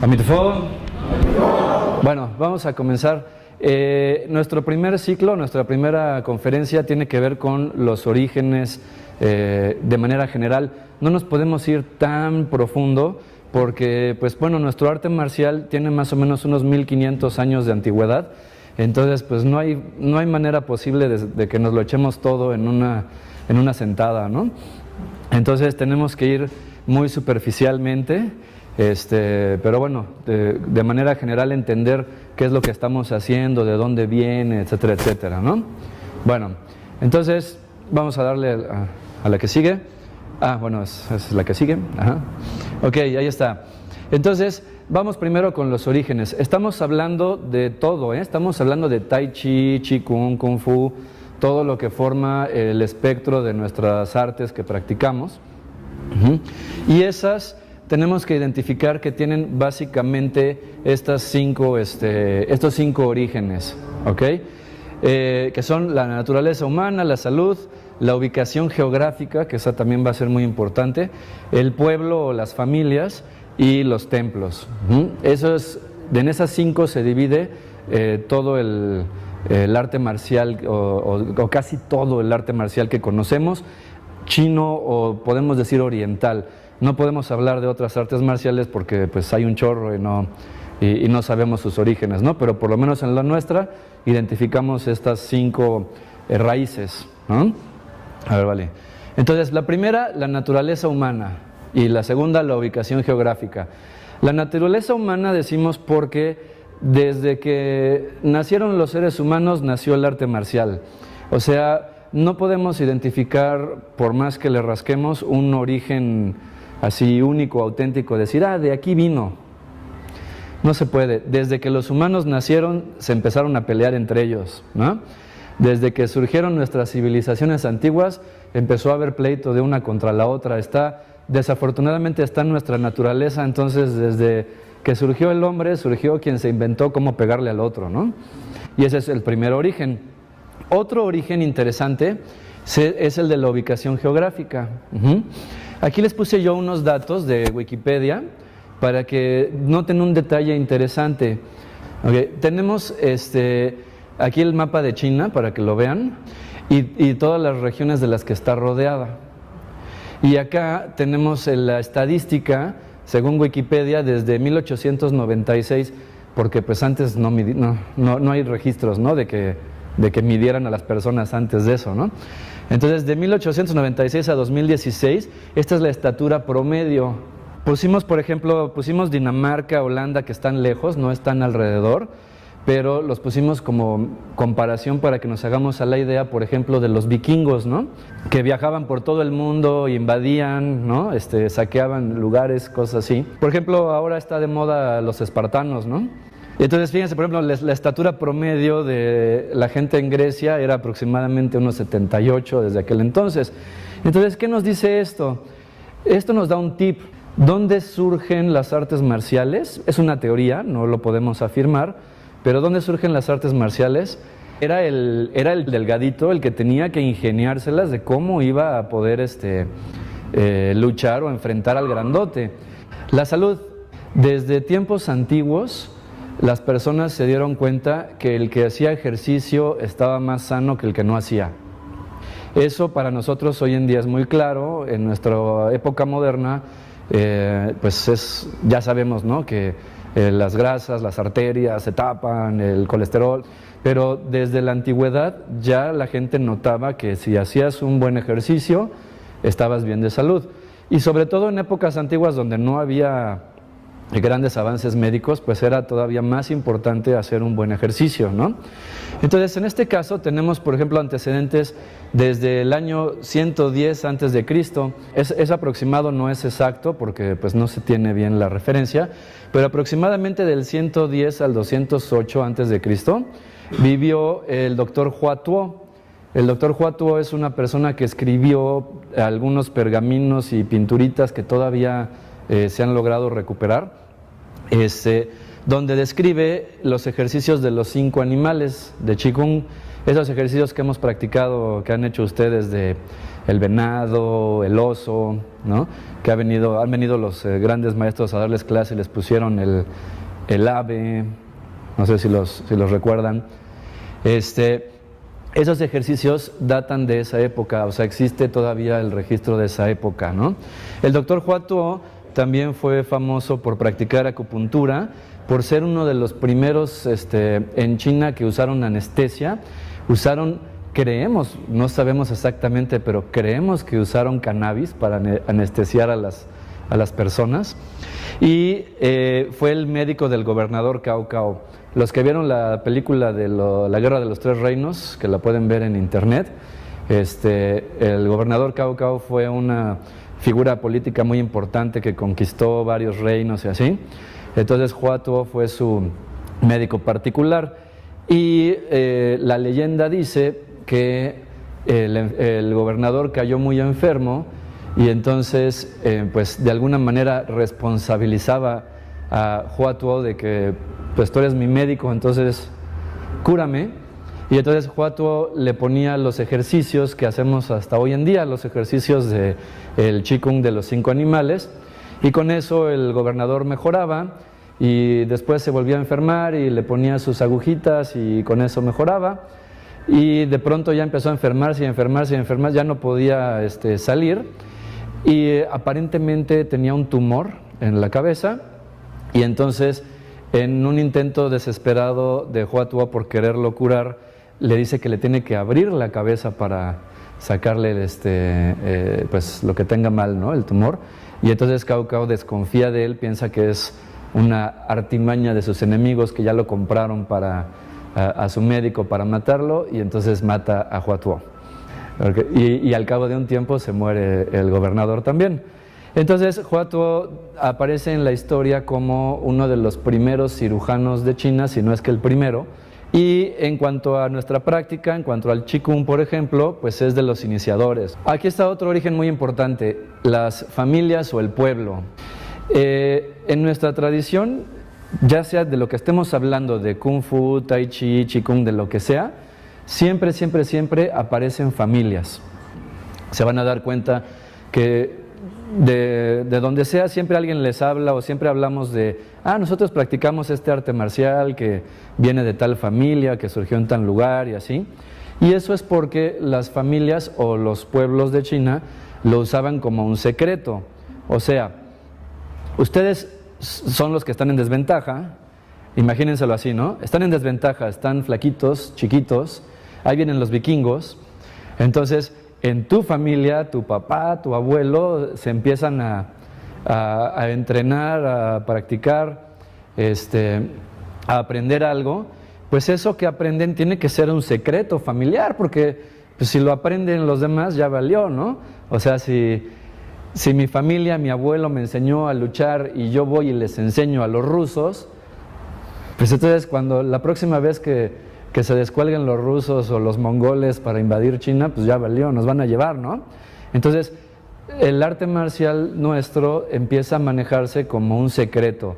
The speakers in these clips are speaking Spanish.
Amitabha. Bueno, vamos a comenzar. Nuestro primer ciclo, nuestra primera conferencia tiene que ver con los orígenes de manera general. No nos podemos ir tan profundo porque, pues bueno, nuestro arte marcial tiene más o menos unos 1500 años de antigüedad. Entonces, pues no hay manera posible de que nos lo echemos todo en una sentada, ¿no? Entonces tenemos que ir muy superficialmente. Pero bueno, de manera general entender qué es lo que estamos haciendo, de dónde viene, etcétera, etcétera, ¿no? Bueno, entonces vamos a darle a la que sigue. Bueno, es la que sigue. Ajá. Ok, ahí está. Entonces, vamos primero con los orígenes. Estamos hablando de todo, ¿eh? Estamos hablando de Tai Chi, Chi Kung, Kung Fu, todo lo que forma el espectro de nuestras artes que practicamos. Y esas tenemos que identificar que tienen básicamente estos cinco orígenes, ¿ok? Que son la naturaleza humana, la salud, la ubicación geográfica, que esa también va a ser muy importante, el pueblo o las familias y los templos. En esas cinco se divide todo el arte marcial o casi todo el arte marcial que conocemos, chino o podemos decir oriental. No podemos hablar de otras artes marciales porque pues hay un chorro y no sabemos sus orígenes, ¿no? Pero por lo menos en la nuestra identificamos estas cinco raíces, ¿no? A ver, vale. Entonces, la primera, la naturaleza humana, y la segunda, la ubicación geográfica. La naturaleza humana decimos porque desde que nacieron los seres humanos nació el arte marcial. O sea, no podemos identificar, por más que le rasquemos, un origen así único, auténtico, decir, de aquí vino. No se puede. Desde que los humanos nacieron, se empezaron a pelear entre ellos, ¿no? Desde que surgieron nuestras civilizaciones antiguas, empezó a haber pleito de una contra la otra. Desafortunadamente está en nuestra naturaleza, entonces desde que surgió el hombre, surgió quien se inventó cómo pegarle al otro, ¿no? Y ese es el primer origen. Otro origen interesante es el de la ubicación geográfica. Aquí les puse yo unos datos de Wikipedia para que noten un detalle interesante. Tenemos aquí el mapa de China para que lo vean y todas las regiones de las que está rodeada. Y acá tenemos la estadística, según Wikipedia, desde 1896, porque pues antes no hay registros, ¿no? de que midieran a las personas antes de eso, ¿no? Entonces, de 1896 a 2016, esta es la estatura promedio. Por ejemplo, pusimos Dinamarca, Holanda, que están lejos, no están alrededor, pero los pusimos como comparación para que nos hagamos a la idea, por ejemplo, de los vikingos, ¿no? Que viajaban por todo el mundo, invadían, ¿no? Saqueaban lugares, cosas así. Por ejemplo, ahora está de moda los espartanos, ¿no? Entonces, fíjense, por ejemplo, la estatura promedio de la gente en Grecia era aproximadamente unos 78 desde aquel entonces. Entonces, ¿qué nos dice esto? Esto nos da un tip. ¿Dónde surgen las artes marciales? Es una teoría, no lo podemos afirmar, pero ¿dónde surgen las artes marciales? Era el delgadito el que tenía que ingeniárselas de cómo iba a poder luchar o enfrentar al grandote. La salud, desde tiempos antiguos, las personas se dieron cuenta que el que hacía ejercicio estaba más sano que el que no hacía. Eso para nosotros hoy en día es muy claro. En nuestra época moderna, ya sabemos, ¿no? Que las grasas, las arterias se tapan, el colesterol, pero desde la antigüedad ya la gente notaba que si hacías un buen ejercicio, estabas bien de salud. Y sobre todo en épocas antiguas donde no había grandes avances médicos, pues era todavía más importante hacer un buen ejercicio, ¿no? Entonces, en este caso tenemos, por ejemplo, antecedentes desde el año 110 antes de Cristo. Es aproximado, no es exacto, porque pues no se tiene bien la referencia, pero aproximadamente del 110 al 208 antes de Cristo vivió el doctor Hua Tuo. El doctor Hua Tuo es una persona que escribió algunos pergaminos y pinturitas que todavía se han logrado recuperar. donde describe los ejercicios de los 5 animales de Qigong, esos ejercicios que hemos practicado, que han hecho ustedes de el venado, el oso, ¿no? Que han venido los grandes maestros a darles clase y les pusieron el ave, no sé si los recuerdan. Esos ejercicios datan de esa época, o sea, existe todavía el registro de esa época, ¿no? El doctor Hua Tuo también fue famoso por practicar acupuntura, por ser uno de los primeros en China que usaron anestesia. Creemos, no sabemos exactamente, pero creemos que usaron cannabis para anestesiar a las personas. Y fue el médico del gobernador Cao Cao. Los que vieron la película de la Guerra de los Tres Reinos, que la pueden ver en internet, el gobernador Cao Cao fue una figura política muy importante que conquistó varios reinos y así. Entonces Hua Tuo fue su médico particular. Y la leyenda dice que el gobernador cayó muy enfermo y entonces pues de alguna manera responsabilizaba a Hua Tuo de que pues tú eres mi médico, entonces cúrame. Y entonces Hua Tuo le ponía los ejercicios que hacemos hasta hoy en día, los ejercicios del Qigong de los 5 animales, y con eso el gobernador mejoraba y después se volvía a enfermar y le ponía sus agujitas y con eso mejoraba. Y de pronto ya empezó a enfermarse, ya no podía salir y aparentemente tenía un tumor en la cabeza. Y entonces, en un intento desesperado de Hua Tuo por quererlo curar, le dice que le tiene que abrir la cabeza para sacarle pues lo que tenga mal, ¿no? El tumor. Y entonces Cao Cao desconfía de él, piensa que es una artimaña de sus enemigos que ya lo compraron a su médico para matarlo, y entonces mata a Hua Tuo. Y al cabo de un tiempo se muere el gobernador también. Entonces Hua Tuo aparece en la historia como uno de los primeros cirujanos de China, si no es que el primero. Y en cuanto a nuestra práctica, en cuanto al Qigong, por ejemplo, pues es de los iniciadores. Aquí está otro origen muy importante, las familias o el pueblo. En nuestra tradición, ya sea de lo que estemos hablando, de Kung Fu, Tai Chi, Qigong, de lo que sea, siempre aparecen familias. Se van a dar cuenta que de donde sea, siempre alguien les habla o siempre hablamos de, nosotros practicamos este arte marcial que viene de tal familia, que surgió en tal lugar y así. Y eso es porque las familias o los pueblos de China lo usaban como un secreto. O sea, ustedes son los que están en desventaja, imagínenselo así, ¿no? Están en desventaja, están flaquitos, chiquitos, ahí vienen los vikingos, entonces en tu familia, tu papá, tu abuelo se empiezan a entrenar, a practicar, a aprender algo, pues eso que aprenden tiene que ser un secreto familiar, porque pues, si lo aprenden los demás ya valió, ¿no? O sea, si mi familia, mi abuelo me enseñó a luchar y yo voy y les enseño a los rusos, pues entonces cuando la próxima vez que se descuelguen los rusos o los mongoles para invadir China, pues ya valió, nos van a llevar, ¿no? Entonces, el arte marcial nuestro empieza a manejarse como un secreto.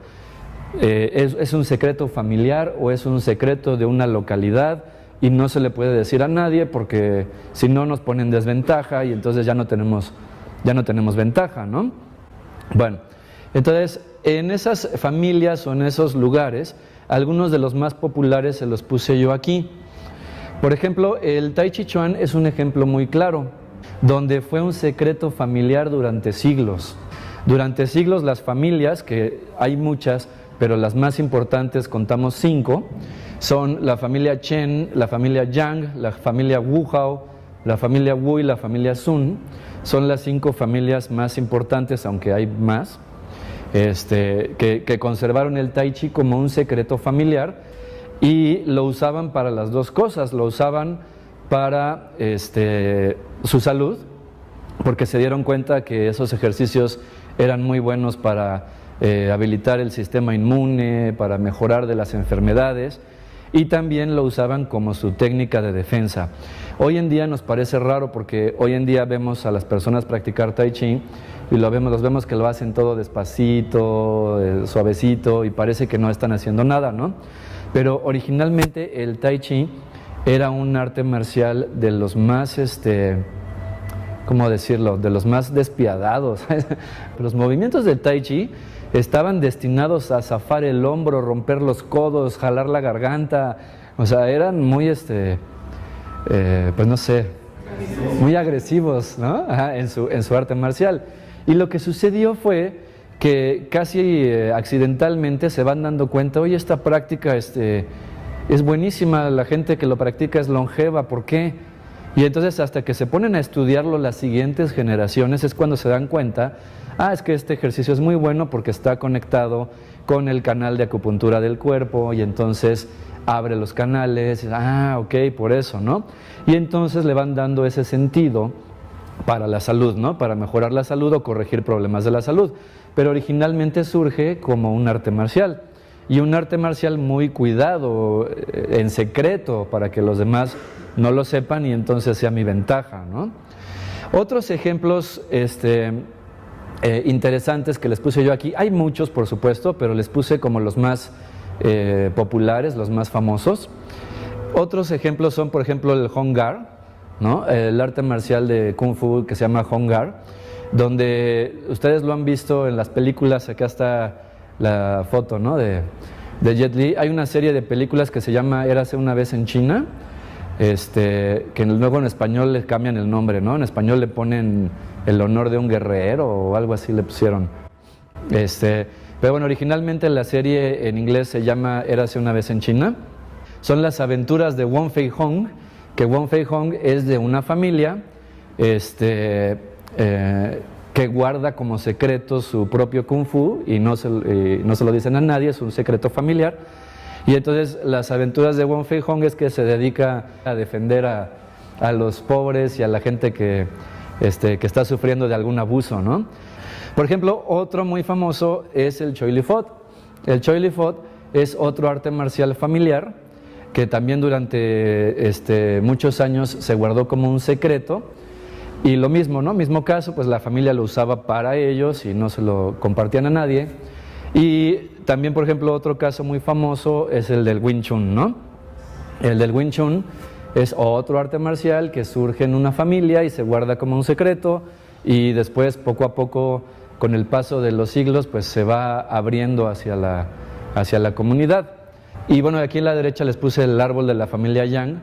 Es un secreto familiar o es un secreto de una localidad y no se le puede decir a nadie porque si no nos pone en desventaja y entonces ya no tenemos ventaja, ¿no? Bueno, entonces, en esas familias o en esos lugares, algunos de los más populares se los puse yo aquí. Por ejemplo, el Tai Chi Chuan es un ejemplo muy claro, donde fue un secreto familiar durante siglos. Durante siglos las familias, que hay muchas, pero las más importantes contamos 5, son la familia Chen, la familia Yang, la familia Wu Hao, la familia Wu y la familia Sun. Son las 5 familias más importantes, aunque hay más. Que conservaron el Tai Chi como un secreto familiar y lo usaban para las dos cosas, lo usaban para su salud, porque se dieron cuenta que esos ejercicios eran muy buenos para habilitar el sistema inmune, para mejorar de las enfermedades, y también lo usaban como su técnica de defensa. Hoy en día nos parece raro porque hoy en día vemos a las personas practicar Tai Chi y los vemos que lo hacen todo despacito, suavecito, y parece que no están haciendo nada, ¿no? Pero originalmente el Tai Chi era un arte marcial de los más, ¿cómo decirlo?, de los más despiadados. Los movimientos del Tai Chi estaban destinados a zafar el hombro, romper los codos, jalar la garganta, o sea, eran muy, pues no sé, muy agresivos, ¿no? Ajá, en su arte marcial. Y lo que sucedió fue que casi accidentalmente se van dando cuenta, oye, esta práctica es buenísima, la gente que lo practica es longeva, ¿por qué? Y entonces hasta que se ponen a estudiarlo las siguientes generaciones es cuando se dan cuenta, es que este ejercicio es muy bueno porque está conectado con el canal de acupuntura del cuerpo y entonces abre los canales, ok, por eso, ¿no? Y entonces le van dando ese sentido para la salud, ¿no? Para mejorar la salud o corregir problemas de la salud. Pero originalmente surge como un arte marcial, y un arte marcial muy cuidado, en secreto, para que los demás no lo sepan y entonces sea mi ventaja, ¿no? Otros ejemplos interesantes que les puse yo aquí, hay muchos por supuesto, pero les puse como los más populares, los más famosos. Otros ejemplos son, por ejemplo, el Hong Gar, ¿no? El arte marcial de Kung Fu que se llama Hong Gar, donde ustedes lo han visto en las películas. Acá está la foto, ¿no?, de Jet Li. Hay una serie de películas que se llama Érase una vez en China, que luego en español le cambian el nombre, ¿no? En español le ponen El honor de un guerrero o algo así le pusieron. Pero bueno, originalmente la serie en inglés se llama Érase una vez en China. Son las aventuras de Wong Fei Hong, que Wong Fei Hong es de una familia que guarda como secreto su propio Kung Fu y no se lo dicen a nadie, es un secreto familiar. Y entonces las aventuras de Wong Fei Hong es que se dedica a defender a los pobres y a la gente que está sufriendo de algún abuso, ¿no? Por ejemplo, otro muy famoso es el Choi Li Fot. El Choi Li Fot es otro arte marcial familiar que también durante muchos años se guardó como un secreto, y lo mismo, ¿no? Mismo caso, pues la familia lo usaba para ellos y no se lo compartían a nadie. Y también, por ejemplo, otro caso muy famoso es el del Wing Chun, ¿no? El del Wing Chun es otro arte marcial que surge en una familia y se guarda como un secreto, y después, poco a poco, con el paso de los siglos, pues se va abriendo hacia la comunidad. Y bueno, aquí a la derecha les puse el árbol de la familia Yang,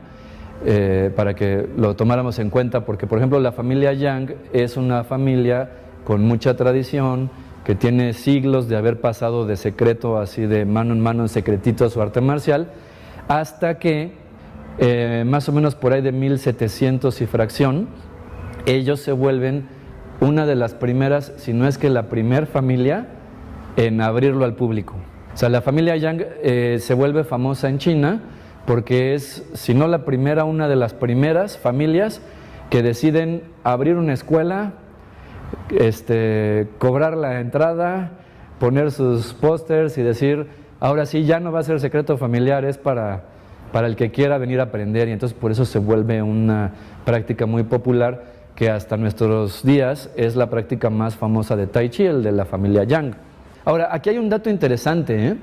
para que lo tomáramos en cuenta, porque por ejemplo la familia Yang es una familia con mucha tradición, que tiene siglos de haber pasado de secreto, así de mano en mano, en secretito, a su arte marcial, hasta que más o menos por ahí de 1700 y fracción, ellos se vuelven una de las primeras, si no es que la primer familia en abrirlo al público. O sea, la familia Yang se vuelve famosa en China porque es, si no la primera, una de las primeras familias que deciden abrir una escuela, cobrar la entrada, poner sus pósters y decir, ahora sí, ya no va a ser secreto familiar, es para el que quiera venir a aprender. Y entonces por eso se vuelve una práctica muy popular, que hasta nuestros días es la práctica más famosa de Tai Chi, el de la familia Yang. Ahora, aquí hay un dato interesante, ¿eh?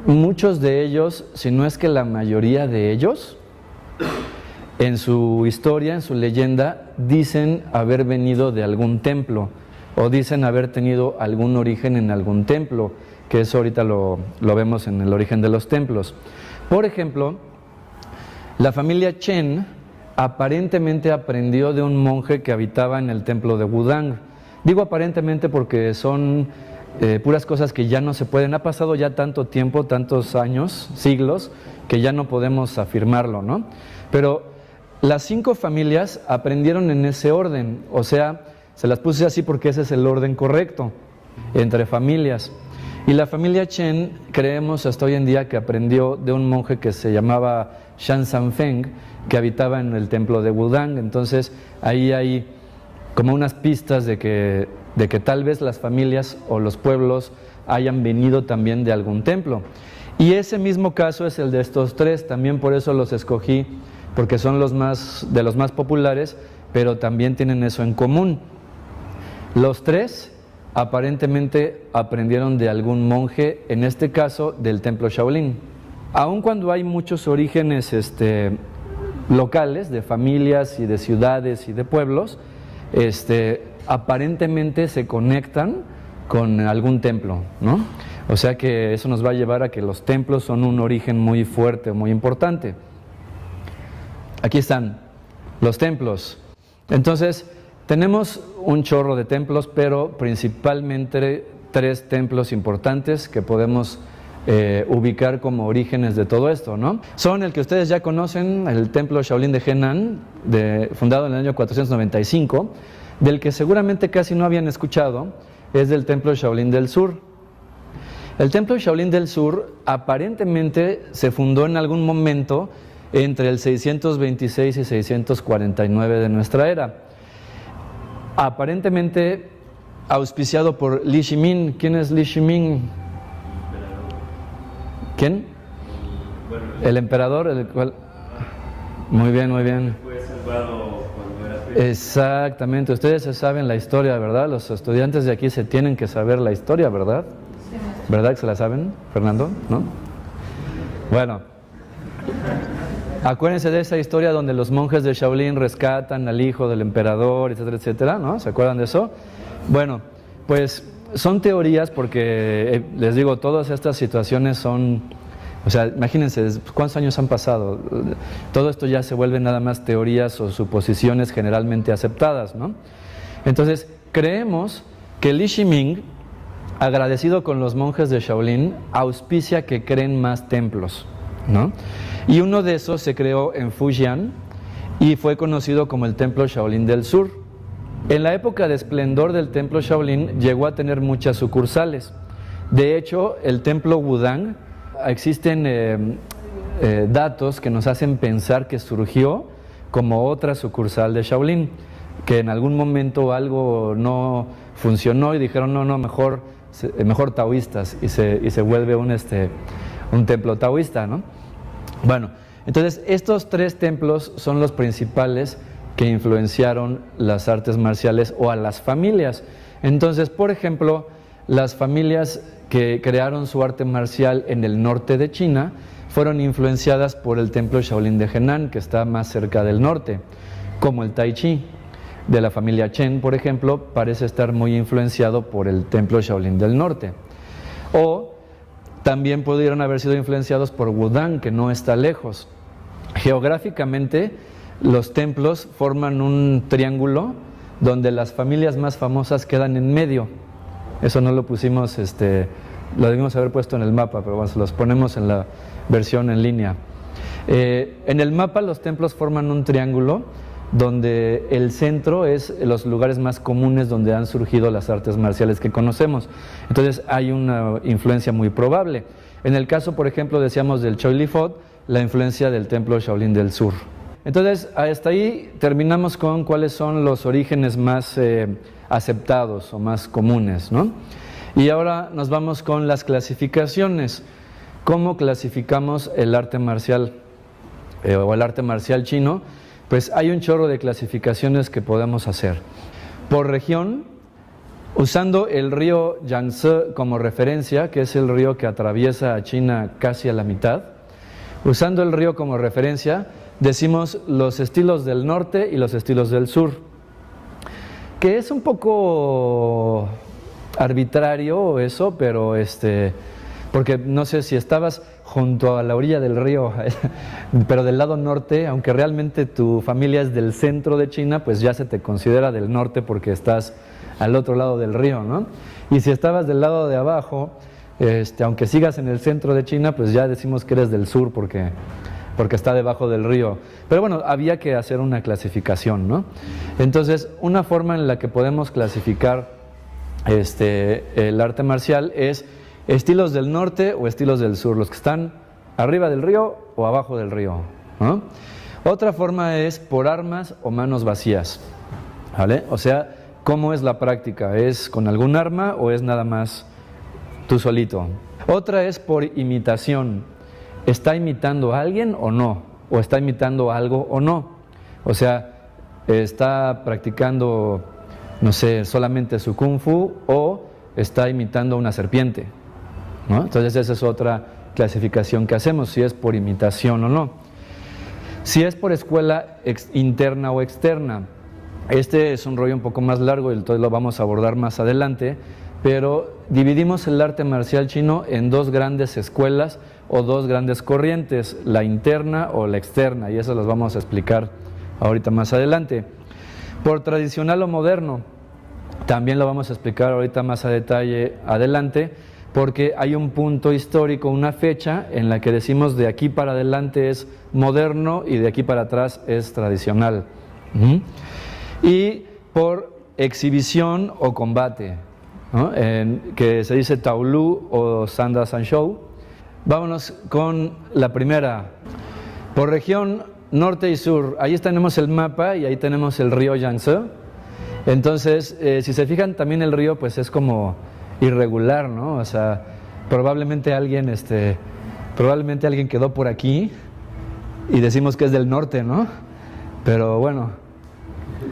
Muchos de ellos, si no es que la mayoría de ellos, en su historia, en su leyenda, dicen haber venido de algún templo, o dicen haber tenido algún origen en algún templo, que eso ahorita lo vemos en el origen de los templos. Por ejemplo, la familia Chen aparentemente aprendió de un monje que habitaba en el templo de Wudang. Digo aparentemente porque son puras cosas que ya no se pueden. Ha pasado ya tanto tiempo, tantos años, siglos, que ya no podemos afirmarlo, ¿no? Pero las 5 familias aprendieron en ese orden, o sea, se las puse así porque ese es el orden correcto, entre familias. Y la familia Chen, creemos hasta hoy en día que aprendió de un monje que se llamaba Shan Sanfeng, que habitaba en el templo de Wudang. Entonces ahí hay como unas pistas de que tal vez las familias o los pueblos hayan venido también de algún templo. Y ese mismo caso es el de estos tres, también por eso los escogí, porque son de los más populares, pero también tienen eso en común. Los tres aparentemente aprendieron de algún monje, en este caso del templo Shaolin. Aun cuando hay muchos orígenes locales, de familias y de ciudades y de pueblos, aparentemente se conectan con algún templo, ¿no? O sea que eso nos va a llevar a que los templos son un origen muy fuerte, muy importante. Aquí están los templos. Entonces, tenemos un chorro de templos, pero principalmente tres templos importantes que podemos ubicar como orígenes de todo esto, ¿no? Son el que ustedes ya conocen, el templo Shaolin de Henan, fundado en el año 495, del que seguramente casi no habían escuchado, es del templo Shaolin del Sur. El templo Shaolin del Sur aparentemente se fundó en algún momento entre el 626 y 649 de nuestra era. Aparentemente auspiciado por Li Shimin. ¿Quién es Li Shimin? ¿Quién? El emperador, el cual... Muy bien, muy bien. Fue salvado cuando era pequeño. Exactamente, ustedes se saben la historia, ¿verdad? Los estudiantes de aquí se tienen que saber la historia, ¿verdad? ¿Verdad que se la saben, Fernando? ¿No? Bueno, acuérdense de esa historia donde los monjes de Shaolin rescatan al hijo del emperador, etcétera, etcétera, ¿no? ¿Se acuerdan de eso? Bueno, pues son teorías porque, les digo, todas estas situaciones son, o sea, imagínense, ¿cuántos años han pasado? Todo esto ya se vuelve nada más teorías o suposiciones generalmente aceptadas, ¿no? Entonces, creemos que Li Shiming, agradecido con los monjes de Shaolin, auspicia que creen más templos, ¿no? Y uno de esos se creó en Fujian y fue conocido como el templo Shaolin del Sur. En la época de esplendor del templo Shaolin llegó a tener muchas sucursales. De hecho, el templo Wudang, existen datos que nos hacen pensar que surgió como otra sucursal de Shaolin, que en algún momento algo no funcionó y dijeron no, mejor taoístas, y se vuelve un templo taoísta, ¿no? Bueno, entonces estos tres templos son los principales que influenciaron las artes marciales o a las familias. Entonces, por ejemplo, las familias que crearon su arte marcial en el norte de China fueron influenciadas por el templo Shaolin de Henan, que está más cerca del norte, como el Tai Chi de la familia Chen, por ejemplo, parece estar muy influenciado por el templo Shaolin del norte. O también pudieron haber sido influenciados por Wudang, que no está lejos. Geográficamente, los templos forman un triángulo donde las familias más famosas quedan en medio. Eso no lo pusimos, lo debimos haber puesto en el mapa, pero bueno, los ponemos en la versión en línea. En el mapa los templos forman un triángulo donde el centro es los lugares más comunes donde han surgido las artes marciales que conocemos. Entonces hay una influencia muy probable. En el caso, por ejemplo, decíamos del Choi Li Fot, la influencia del templo Shaolin del Sur. Entonces, hasta ahí terminamos con cuáles son los orígenes más aceptados o más comunes, ¿no? Y ahora nos vamos con las clasificaciones. ¿Cómo clasificamos el arte marcial o el arte marcial chino? Pues hay un chorro de clasificaciones que podemos hacer. Por región, usando el río Yangtze como referencia, que es el río que atraviesa a China casi a la mitad, usando el río como referencia, decimos los estilos del norte y los estilos del sur, que es un poco arbitrario eso, pero porque no sé si estabas junto a la orilla del río, pero del lado norte, aunque realmente tu familia es del centro de China, pues ya se te considera del norte porque estás al otro lado del río, ¿no? Y si estabas del lado de abajo, aunque sigas en el centro de China, pues ya decimos que eres del sur porque está debajo del río. Pero bueno, había que hacer una clasificación, ¿no? Entonces, una forma en la que podemos clasificar el arte marcial es estilos del norte o estilos del sur, los que están arriba del río o abajo del río, ¿no? Otra forma es por armas o manos vacías, ¿vale? O sea, ¿cómo es la práctica? ¿Es con algún arma o es nada más tú solito? Otra es por imitación. ¿Está imitando a alguien o no? ¿O está imitando algo o no? O sea, ¿está practicando, no sé, solamente su kung fu o está imitando a una serpiente? ¿No? Entonces esa es otra clasificación que hacemos, si es por imitación o no. Si es por escuela interna o externa, este es un rollo un poco más largo y entonces lo vamos a abordar más adelante, pero dividimos el arte marcial chino en dos grandes escuelas o dos grandes corrientes, la interna o la externa, y eso las vamos a explicar ahorita más adelante. Por tradicional o moderno, también lo vamos a explicar ahorita más a detalle adelante, porque hay un punto histórico, una fecha en la que decimos de aquí para adelante es moderno y de aquí para atrás es tradicional. Y por exhibición o combate, ¿no? Que se dice Taolu o Sanda Sanshou. Vámonos con la primera. Por región norte y sur, ahí tenemos el mapa y ahí tenemos el río Yangtze. Entonces, si se fijan, también el río pues es como irregular, ¿no? O sea, probablemente alguien quedó por aquí y decimos que es del norte, ¿no? Pero bueno,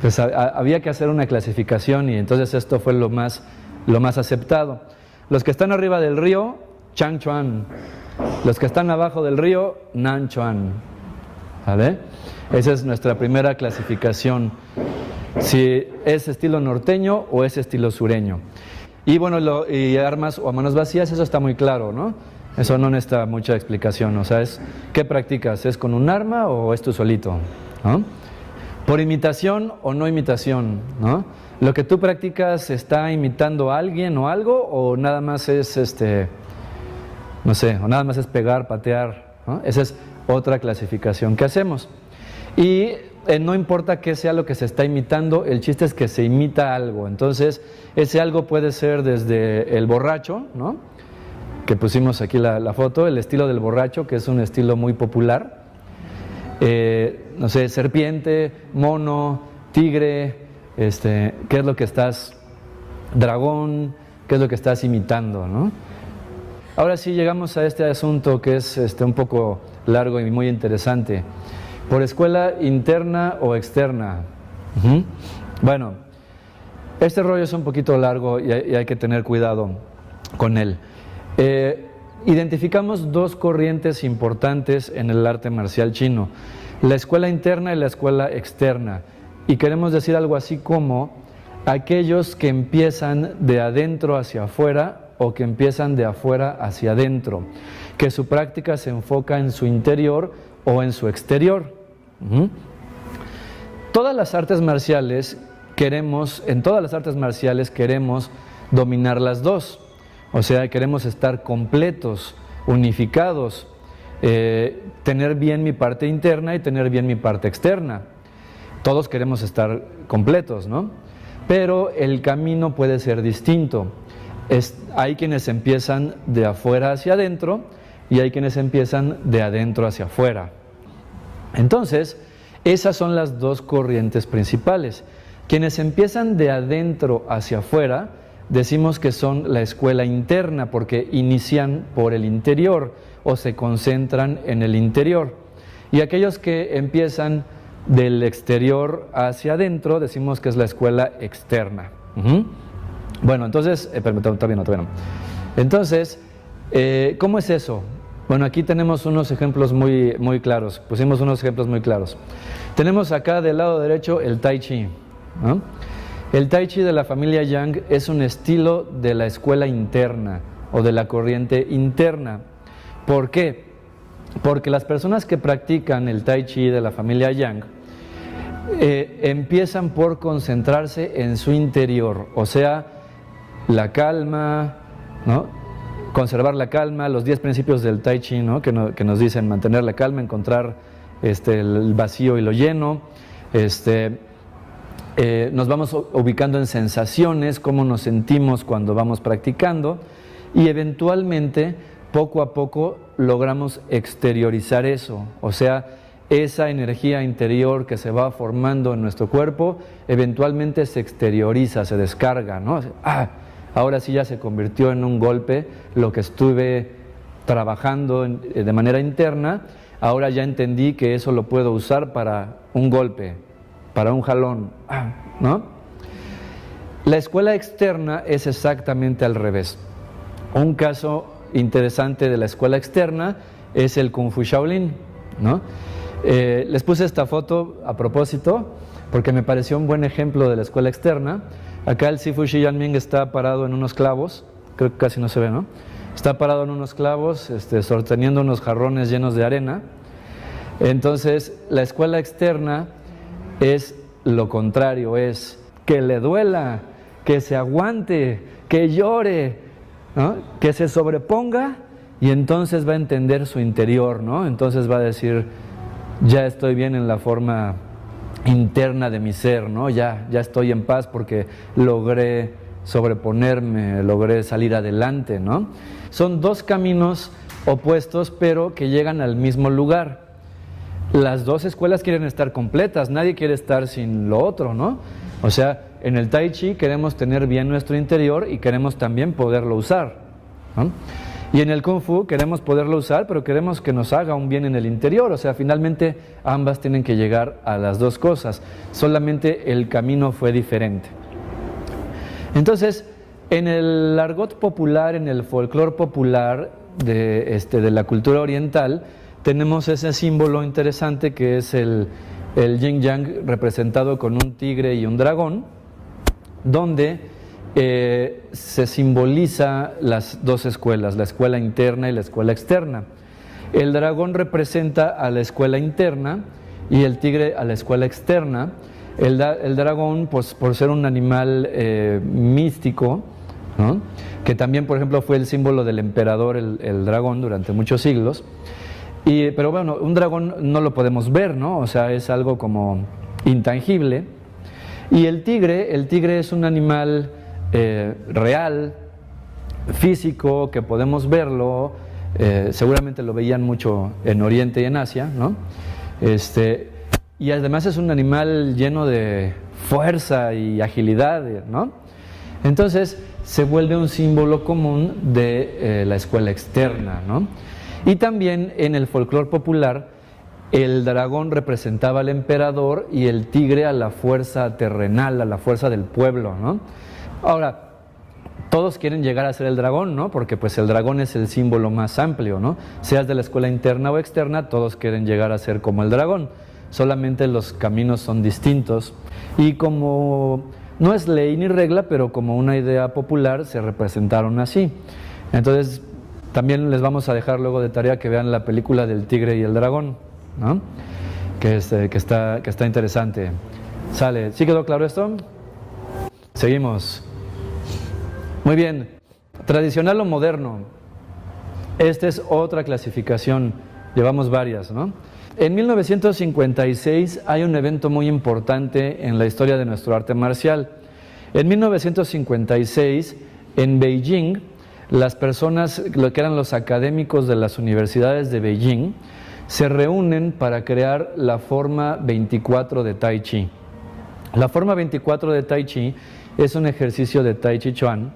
pues había que hacer una clasificación y entonces esto fue lo más aceptado. Los que están arriba del río, Changchuan. Los que están abajo del río, Nanchuan. ¿Vale? Esa es nuestra primera clasificación, si es estilo norteño o es estilo sureño. Y bueno, y armas o a manos vacías, eso está muy claro, ¿no? Eso no necesita mucha explicación, o sea, es ¿qué practicas? ¿Es con un arma o es tú solito? ¿No? Por imitación o no imitación, ¿no? ¿Lo que tú practicas está imitando a alguien o algo o nada más es no sé, o nada más es pegar, patear, ¿no? Esa es otra clasificación que hacemos. Y no importa qué sea lo que se está imitando, el chiste es que se imita algo. Entonces, ese algo puede ser desde el borracho, ¿no? Que pusimos aquí la foto, el estilo del borracho, que es un estilo muy popular. No sé, serpiente, mono, tigre, ¿qué es lo que estás? Dragón, ¿qué es lo que estás imitando, ¿no? Ahora sí llegamos a este asunto que es un poco largo y muy interesante. Por escuela interna o externa. Bueno, este rollo es un poquito largo y hay que tener cuidado con él. Identificamos dos corrientes importantes en el arte marcial chino, la escuela interna y la escuela externa. Y queremos decir algo así como aquellos que empiezan de adentro hacia afuera o que empiezan de afuera hacia adentro, que su práctica se enfoca en su interior o en su exterior. Todas las artes marciales en todas las artes marciales queremos dominar las dos, o sea, queremos estar completos, unificados, tener bien mi parte interna y tener bien mi parte externa. Todos queremos estar completos, ¿no? Pero el camino puede ser distinto. Hay quienes empiezan de afuera hacia adentro y hay quienes empiezan de adentro hacia afuera. Entonces, esas son las dos corrientes principales. Quienes empiezan de adentro hacia afuera, decimos que son la escuela interna porque inician por el interior o se concentran en el interior. Y aquellos que empiezan del exterior hacia adentro, decimos que es la escuela externa. Bueno, entonces, todavía no. Entonces, ¿cómo es eso? Bueno, aquí tenemos unos ejemplos muy claros, pusimos unos ejemplos muy claros. Tenemos acá del lado derecho el Tai Chi, ¿no? El Tai Chi de la familia Yang es un estilo de la escuela interna o de la corriente interna. ¿Por qué? Porque las personas que practican el Tai Chi de la familia Yang empiezan por concentrarse en su interior, o sea, la calma, ¿no? Conservar la calma, los 10 principios del Tai Chi, ¿no? que nos dicen mantener la calma, encontrar el vacío y lo lleno, nos vamos ubicando en sensaciones, cómo nos sentimos cuando vamos practicando y eventualmente, poco a poco, logramos exteriorizar eso, o sea, esa energía interior que se va formando en nuestro cuerpo, eventualmente se exterioriza, se descarga, ¿no? ahora sí ya se convirtió en un golpe, lo que estuve trabajando de manera interna, ahora ya entendí que eso lo puedo usar para un golpe, para un jalón, ¿no? La escuela externa es exactamente al revés. Un caso interesante de la escuela externa es el Kung Fu Shaolin, ¿no? Les puse esta foto a propósito porque me pareció un buen ejemplo de la escuela externa. Acá el Sifu Shi Yanming está parado en unos clavos, creo que casi no se ve, ¿no? Está parado en unos clavos, sosteniendo unos jarrones llenos de arena. Entonces, la escuela externa es lo contrario, es que le duela, que se aguante, que llore, ¿no? Que se sobreponga y entonces va a entender su interior, ¿no? Entonces va a decir, ya estoy bien en la forma interna de mi ser, ¿no? Ya estoy en paz porque logré sobreponerme, logré salir adelante, ¿no? Son dos caminos opuestos, pero que llegan al mismo lugar. Las dos escuelas quieren estar completas, nadie quiere estar sin lo otro, ¿no? O sea, en el Tai Chi queremos tener bien nuestro interior y queremos también poderlo usar, ¿no? Y en el Kung Fu queremos poderlo usar, pero queremos que nos haga un bien en el interior. O sea, finalmente ambas tienen que llegar a las dos cosas. Solamente el camino fue diferente. Entonces, en el argot popular, en el folclore popular de la cultura oriental, tenemos ese símbolo interesante que es el yin yang representado con un tigre y un dragón, donde se simboliza las dos escuelas, la escuela interna y la escuela externa. El dragón representa a la escuela interna y el tigre a la escuela externa. El dragón, pues, por ser un animal místico, ¿no? Que también, por ejemplo, fue el símbolo del emperador, el dragón, durante muchos siglos. Pero bueno, un dragón no lo podemos ver, ¿no? O sea, es algo como intangible. Y el tigre es un animal real, físico, que podemos verlo, seguramente lo veían mucho en Oriente y en Asia, ¿no? Y además es un animal lleno de fuerza y agilidad, ¿no? Entonces se vuelve un símbolo común de la escuela externa, ¿no? Y también en el folclore popular el dragón representaba al emperador y el tigre a la fuerza terrenal, a la fuerza del pueblo, ¿no? Ahora, todos quieren llegar a ser el dragón, ¿no? Porque pues el dragón es el símbolo más amplio, ¿no? Seas de la escuela interna o externa, todos quieren llegar a ser como el dragón. Solamente los caminos son distintos. Y como no es ley ni regla, pero como una idea popular, se representaron así. Entonces, también les vamos a dejar luego de tarea que vean la película del tigre y el dragón, ¿no? Que está interesante. Sale. ¿Sí quedó claro esto? Seguimos. Muy bien. Tradicional o moderno. Esta es otra clasificación. Llevamos varias, ¿no? En 1956 hay un evento muy importante en la historia de nuestro arte marcial. En 1956, en Beijing, las personas, lo que eran los académicos de las universidades de Beijing, se reúnen para crear la forma 24 de Tai Chi. La forma 24 de Tai Chi es un ejercicio de Tai Chi Chuan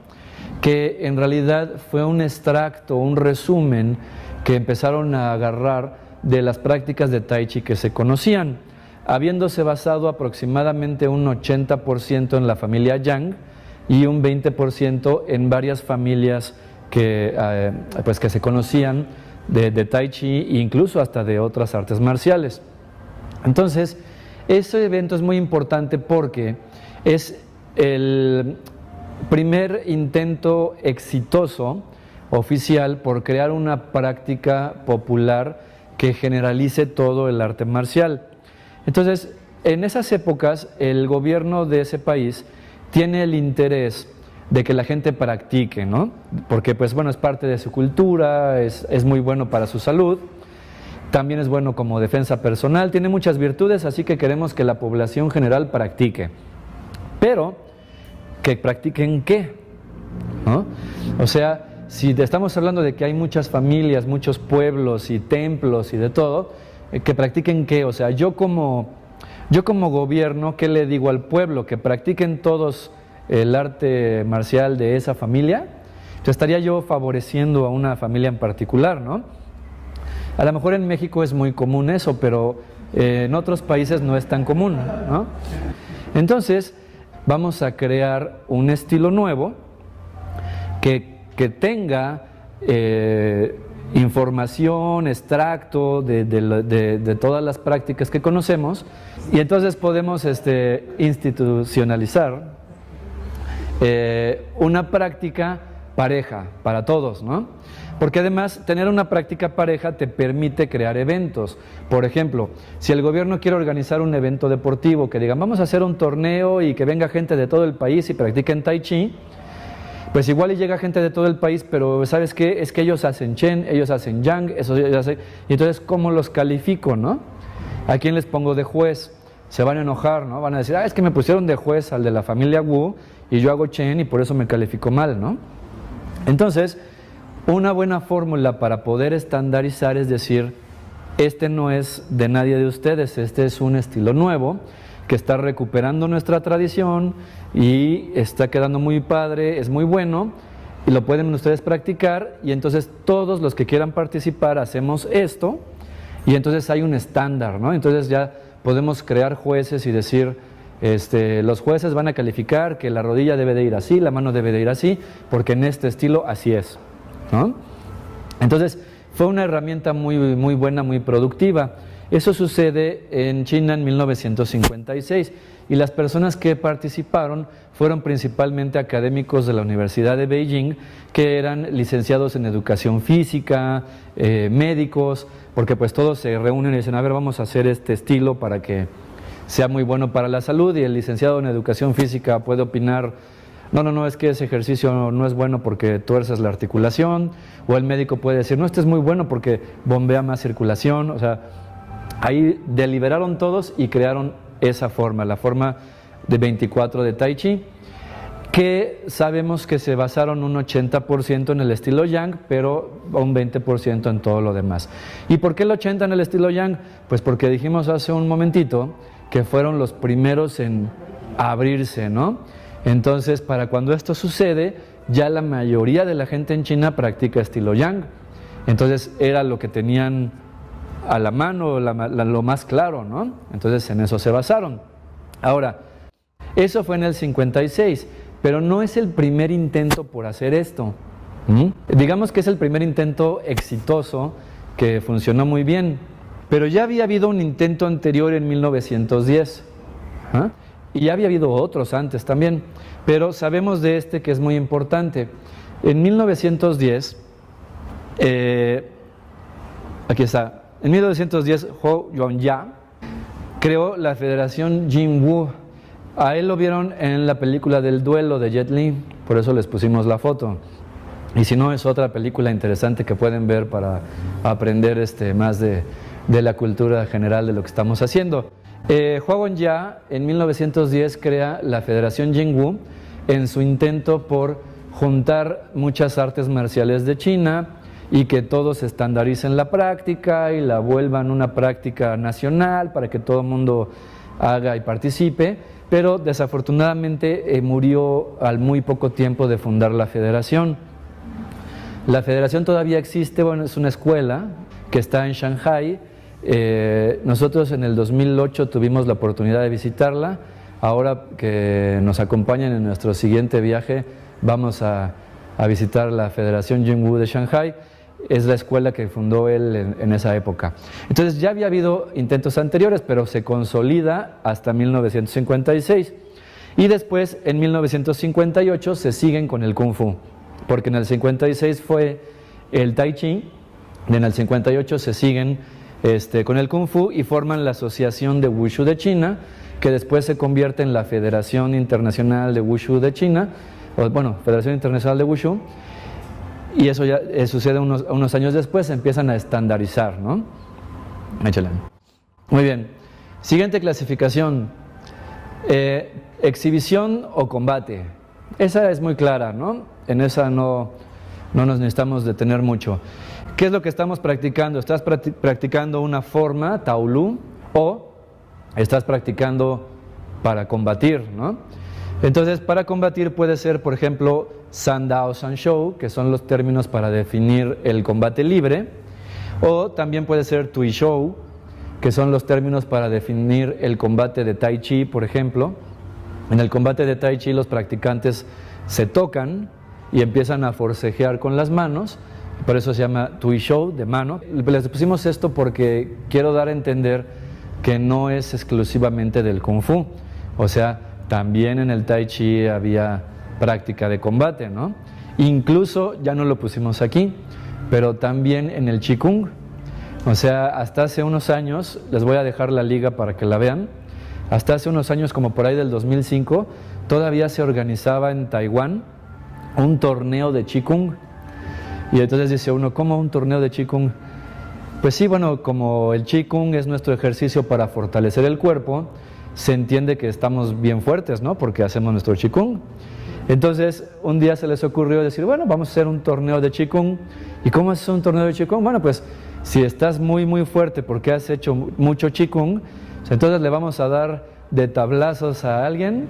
que en realidad fue un extracto, un resumen que empezaron a agarrar de las prácticas de Tai Chi que se conocían, habiéndose basado aproximadamente un 80% en la familia Yang y un 20% en varias familias que se conocían de Tai Chi e incluso hasta de otras artes marciales. Entonces, ese evento es muy importante porque es el primer intento exitoso, oficial, por crear una práctica popular que generalice todo el arte marcial. Entonces, en esas épocas, el gobierno de ese país tiene el interés de que la gente practique, ¿no? Porque, pues bueno, es parte de su cultura, es muy bueno para su salud, también es bueno como defensa personal, tiene muchas virtudes, así que queremos que la población general practique. Pero, ¿que practiquen qué? ¿No? O sea, si estamos hablando de que hay muchas familias, muchos pueblos y templos y de todo, ¿que practiquen qué? O sea, yo como gobierno, ¿qué le digo al pueblo? Que practiquen todos el arte marcial de esa familia, entonces estaría yo favoreciendo a una familia en particular, ¿no? A lo mejor en México es muy común eso, pero en otros países no es tan común, ¿no? Entonces, vamos a crear un estilo nuevo que tenga información, extracto de todas las prácticas que conocemos, y entonces podemos institucionalizar una práctica pareja para todos, ¿no? Porque además tener una práctica pareja te permite crear eventos. Por ejemplo, si el gobierno quiere organizar un evento deportivo, que digan vamos a hacer un torneo y que venga gente de todo el país y practiquen Tai Chi, pues igual y llega gente de todo el país, pero ¿sabes qué? Es que ellos hacen Chen, ellos hacen Yang, y entonces ¿cómo los califico, no? ¿A quién les pongo de juez? Se van a enojar, ¿no? Van a decir, es que me pusieron de juez al de la familia Wu y yo hago Chen y por eso me califico mal, ¿no? Entonces, una buena fórmula para poder estandarizar es decir, este no es de nadie de ustedes, este es un estilo nuevo que está recuperando nuestra tradición y está quedando muy padre, es muy bueno y lo pueden ustedes practicar, y entonces todos los que quieran participar hacemos esto y entonces hay un estándar, ¿no? Entonces ya podemos crear jueces y decir, los jueces van a calificar que la rodilla debe de ir así, la mano debe de ir así, porque en este estilo así es, ¿no? Entonces fue una herramienta muy buena, muy productiva. Eso sucede en China en 1956 y las personas que participaron fueron principalmente académicos de la Universidad de Beijing, que eran licenciados en educación física, médicos, porque pues todos se reúnen y dicen, a ver, vamos a hacer este estilo para que sea muy bueno para la salud, y el licenciado en educación física puede opinar, no, es que ese ejercicio no es bueno porque tuerces la articulación, o el médico puede decir, no, este es muy bueno porque bombea más circulación, o sea, ahí deliberaron todos y crearon esa forma, la forma de 24 de Tai Chi, que sabemos que se basaron un 80% en el estilo Yang, pero un 20% en todo lo demás. ¿Y por qué el 80% en el estilo Yang? Pues porque dijimos hace un momentito que fueron los primeros en abrirse, ¿no? Entonces, para cuando esto sucede, ya la mayoría de la gente en China practica estilo Yang. Entonces, era lo que tenían a la mano, lo más claro, ¿no? Entonces, en eso se basaron. Ahora, eso fue en el 56, pero no es el primer intento por hacer esto. Digamos que es el primer intento exitoso que funcionó muy bien, pero ya había habido un intento anterior en 1910, y ya había habido otros antes también, pero sabemos de este que es muy importante. En 1910, aquí está, en 1910 Hou Yuanya creó la Federación Jinwu. A él lo vieron en la película del duelo de Jet Li, por eso les pusimos la foto. Y si no, es otra película interesante que pueden ver para aprender más de la cultura general de lo que estamos haciendo. Hou Yuanya en 1910 crea la Federación Jinwu en su intento por juntar muchas artes marciales de China y que todos estandaricen la práctica y la vuelvan una práctica nacional para que todo el mundo haga y participe, pero desafortunadamente murió al muy poco tiempo de fundar la federación. La federación todavía existe, bueno, es una escuela que está en Shanghai. Nosotros en el 2008 tuvimos la oportunidad de visitarla. Ahora que nos acompañan en nuestro siguiente viaje, vamos a visitar la Federación Jinwu de Shanghai. Es la escuela que fundó él en esa época. Entonces ya había habido intentos anteriores, pero se consolida hasta 1956. Y después, en 1958, se siguen con el Kung Fu, porque en el 56 fue el Tai Chi, y en el 58 se siguen con el Kung Fu y forman la Asociación de Wushu de China, que después se convierte en la Federación Internacional de Wushu de China, Federación Internacional de Wushu. Y eso ya sucede unos años después, se empiezan a estandarizar, ¿no? Échale. Muy bien. Siguiente clasificación. Exhibición o combate. Esa es muy clara, ¿no? En esa no nos necesitamos detener mucho. ¿Qué es lo que estamos practicando? ¿Estás practicando una forma, Taolu, o estás practicando para combatir, ¿no? Entonces, para combatir puede ser, por ejemplo, San Dao, San Shou, que son los términos para definir el combate libre, o también puede ser Tui Shou, que son los términos para definir el combate de Tai Chi, por ejemplo. En el combate de Tai Chi los practicantes se tocan y empiezan a forcejear con las manos, por eso se llama Tui Shou, de mano. Les pusimos esto porque quiero dar a entender que no es exclusivamente del Kung Fu, o sea, también en el Tai Chi había práctica de combate, ¿no? Incluso, ya no lo pusimos aquí, pero también en el Qigong. O sea, hasta hace unos años, les voy a dejar la liga para que la vean, hasta hace unos años, como por ahí del 2005, todavía se organizaba en Taiwán un torneo de Qigong. Y entonces dice uno, ¿cómo un torneo de Qigong? Pues sí, bueno, como el Qigong es nuestro ejercicio para fortalecer el cuerpo, se entiende que estamos bien fuertes, ¿no? Porque hacemos nuestro Qigong. Entonces, un día se les ocurrió decir, bueno, vamos a hacer un torneo de Qigong. ¿Y cómo es un torneo de Qigong? Bueno, pues si estás muy, muy fuerte porque has hecho mucho Qigong, entonces le vamos a dar de tablazos a alguien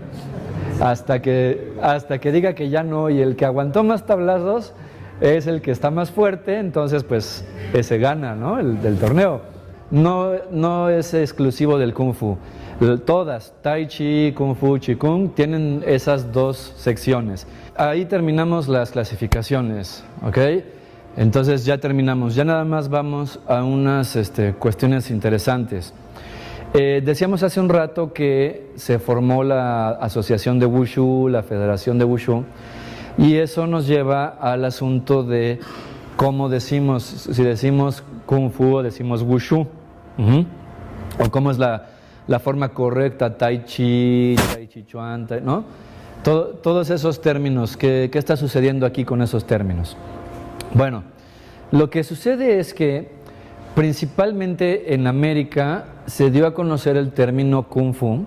hasta que diga que ya no, y el que aguantó más tablazos es el que está más fuerte, entonces pues ese gana, ¿no? El del torneo. No es exclusivo del Kung Fu. Todas, Tai Chi, Kung Fu, Qigong, tienen esas dos secciones. Ahí terminamos las clasificaciones, ¿ok? Entonces ya terminamos, ya nada más vamos a unas cuestiones interesantes. Decíamos hace un rato que se formó la Asociación de Wushu, la Federación de Wushu, y eso nos lleva al asunto de cómo decimos, si decimos Kung Fu o decimos Wushu, o cómo es la forma correcta, Tai Chi, Tai Chi Chuan, ¿no? Todos esos términos, ¿qué está sucediendo aquí con esos términos? Bueno, lo que sucede es que principalmente en América se dio a conocer el término Kung Fu